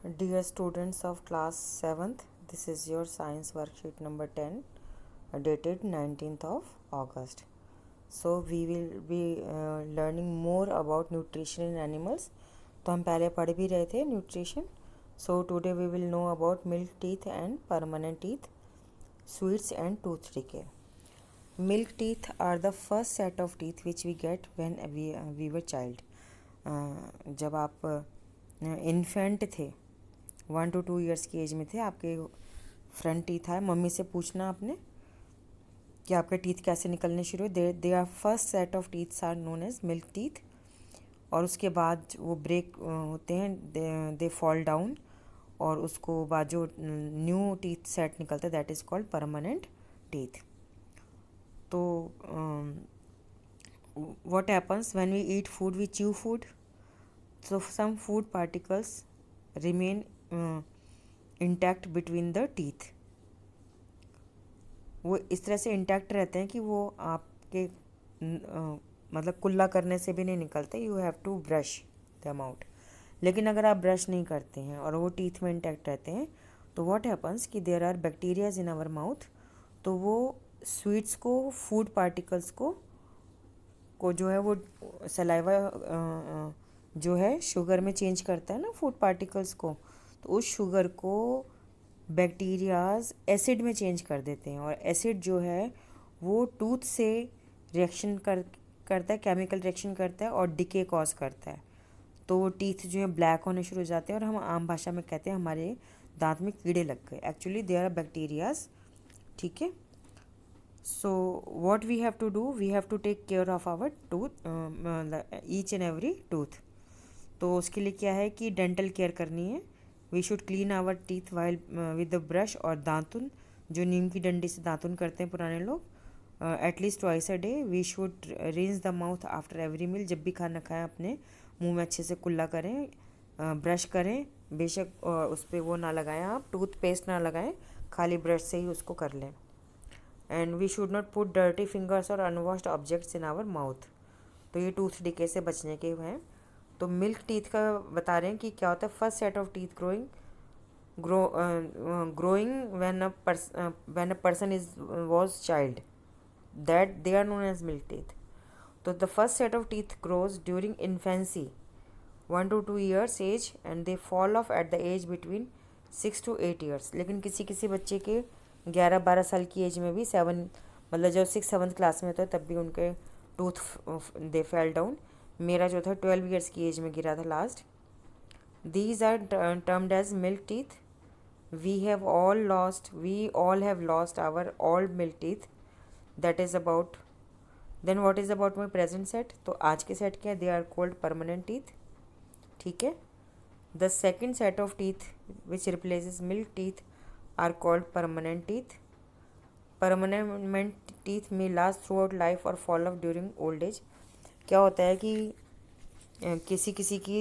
Dear students of class 7th, this is your science worksheet number 10 dated 19th of August. So we will be learning more about nutrition in animals. तो हम पहले पढ़ भी रहे थे nutrition. So today we will know about milk teeth and permanent teeth, sweets and tooth decay. Milk teeth are the first set of teeth which we get when we were child. जब आप infant थे 1 to 2 years की as में थे, आपके front teeth आए, mummy से पूछना आपने कि आपके टीथ कैसे निकलने शुरू हुए. They are first set of teeths are known as milk teeth. और उसके बाद वो ब्रेक होते हैं, दे फॉल डाउन, और उसको बाद जो न्यू टीथ सेट निकलता है that is called permanent teeth. तो what happens when we eat food, we chew food, so some food particles remain intact between the teeth. वो इस तरह से इंटैक्ट रहते हैं कि वो आपके मतलब कुल्ला करने से भी नहीं निकलते. You have to brush them out. लेकिन अगर आप ब्रश नहीं करते हैं और वो टीथ में इंटैक्ट रहते हैं तो व्हाट हैपन्स कि there are bacterias in our mouth. तो वो स्वीट्स को, फूड पार्टिकल्स को जो है वो सलाइवा जो है शुगर में चेंज करता है ना फूड पार्टिकल्स को. तो उस शुगर को बैक्टीरियाज एसिड में चेंज कर देते हैं, और एसिड जो है वो टूथ से रिएक्शन करता है, केमिकल रिएक्शन करता है और डिके कॉज करता है. तो वो टीथ जो है ब्लैक होने शुरू हो जाते हैं, और हम आम भाषा में कहते हैं हमारे दांत में कीड़े लग गए. Actually they are bacterias. ठीक है. So what we have to do, we have to take care of our tooth, each and every tooth. तो उसके लिए क्या है कि डेंटल केयर करनी है. We should clean our teeth while with the brush, और दातुन जो नीम की डंडी से दातुन करते हैं पुराने लोग, at least twice a day. We should rinse the mouth after every meal. जब भी खाना खाएं अपने मुंह में अच्छे से कुल्ला करें, ब्रश करें. बेशक उस पर वो ना लगाएं, आप टूथपेस्ट ना लगाएं, खाली ब्रश से ही उसको कर लें. And we should not put dirty fingers और unwashed objects in our mouth. तो ये टूथ डिके से बचने के हैं. तो मिल्क टीथ का बता रहे हैं कि क्या होता है. First set of teeth growing when a person is was child, that they are known as milk teeth. तो the first set of teeth grows during infancy 1 to 2 years age, and they fall off at the age between 6 to 8 years. लेकिन किसी किसी बच्चे के 11-12 साल की as में भी 7, मतलब जब 6-7 क्लास में होता है तब भी उनके टूथ दे फेल डाउन. मेरा जो था 12 ईयर्स की एज में गिरा था last. These are termed as milk teeth. We all have lost our old milk teeth. That is about. Then what is about my present set. तो आज के सेट क्या है, they are called permanent teeth. ठीक है. The second set of teeth which replaces milk teeth are called permanent teeth. Permanent teeth may last throughout life or fall off during old age. क्या होता है कि किसी किसी की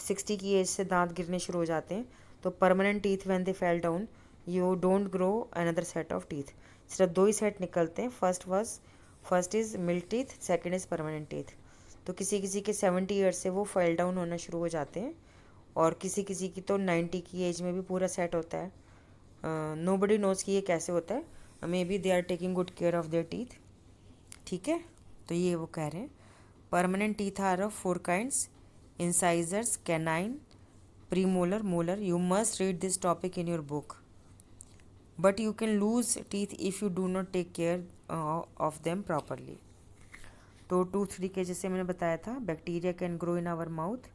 60 की एज से दांत गिरने शुरू हो जाते हैं. तो permanent teeth when they fell down, you don't grow another set of teeth. सिर्फ 2 ही सेट निकलते हैं. First is milk teeth, second is permanent teeth. तो किसी किसी के 70 ईयर्स से वो फेल डाउन होना शुरू हो जाते हैं, और किसी किसी की तो 90 की एज में भी पूरा सेट होता है. नोबडी नोज कि ये कैसे होता है. Maybe they are taking good care of their teeth. ठीक है. तो ये वो कह रहे हैं. Permanent teeth are of 4 kinds: incisors, canine, premolar, molar. You must read this topic in your book, but you can lose teeth if you do not take care of them properly. तो tooth decay जैसे मैंने बताया था, bacteria can grow in our mouth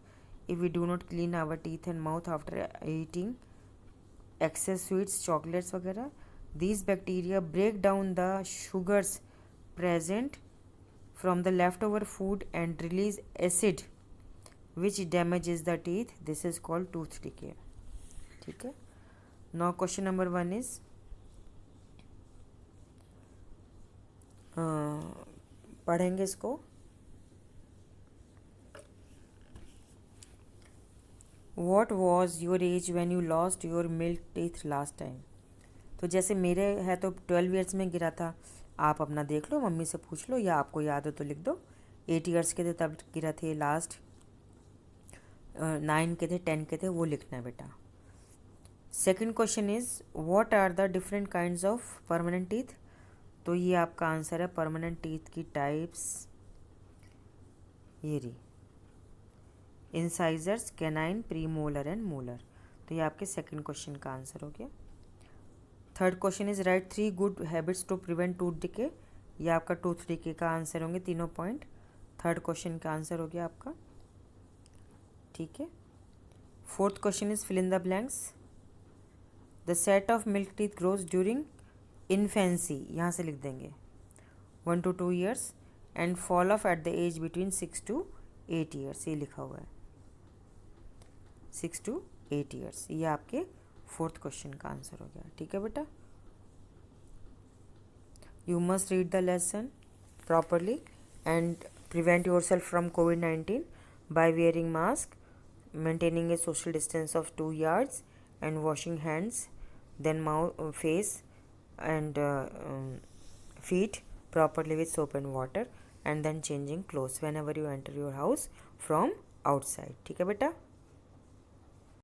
if we do not clean our teeth and mouth after eating excess sweets, chocolates वगैरह. These bacteria break down the sugars present from the leftover food and release acid which damages the teeth. This is called tooth decay. ठीक है. Now question number 1 is पढ़ेंगे इसको. What was your age when you lost your milk teeth last time? तो जैसे मेरे है तो 12 years में गिरा था. आप अपना देख लो, मम्मी से पूछ लो, या आपको याद हो तो लिख दो. 8 ईयर्स के थे तब गिरा थे लास्ट. 9 के थे, 10 के थे, वो लिखना है बेटा. Second question is what are the different kinds of permanent teeth. तो ये आपका आंसर है परमानेंट टीथ की टाइप्स, ये रही incisors, canine, premolar and molar. तो ये आपके सेकंड क्वेश्चन का आंसर हो गया। Third question is write 3 good habits to prevent tooth decay. ये आपका टूथ डिके का आंसर होंगे तीनों पॉइंट। थर्ड क्वेश्चन का आंसर हो गया आपका, ठीक है। Fourth question is fill in the blanks. The set of milk teeth grows during infancy, यहाँ से लिख देंगे 1 to 2 years and fall off at the age between 6 to 8 years, ये लिखा हुआ है 6 to 8 years। ये आपके फोर्थ क्वेश्चन का आंसर हो गया, ठीक है बेटा। You must read the lesson properly and prevent your self from COVID-19 by wearing mask, maintaining a social distance of 2 yards and washing hands, then mouth, face and feet properly with soap and water, and then changing clothes whenever you enter your house from outside, ठीक है बेटा।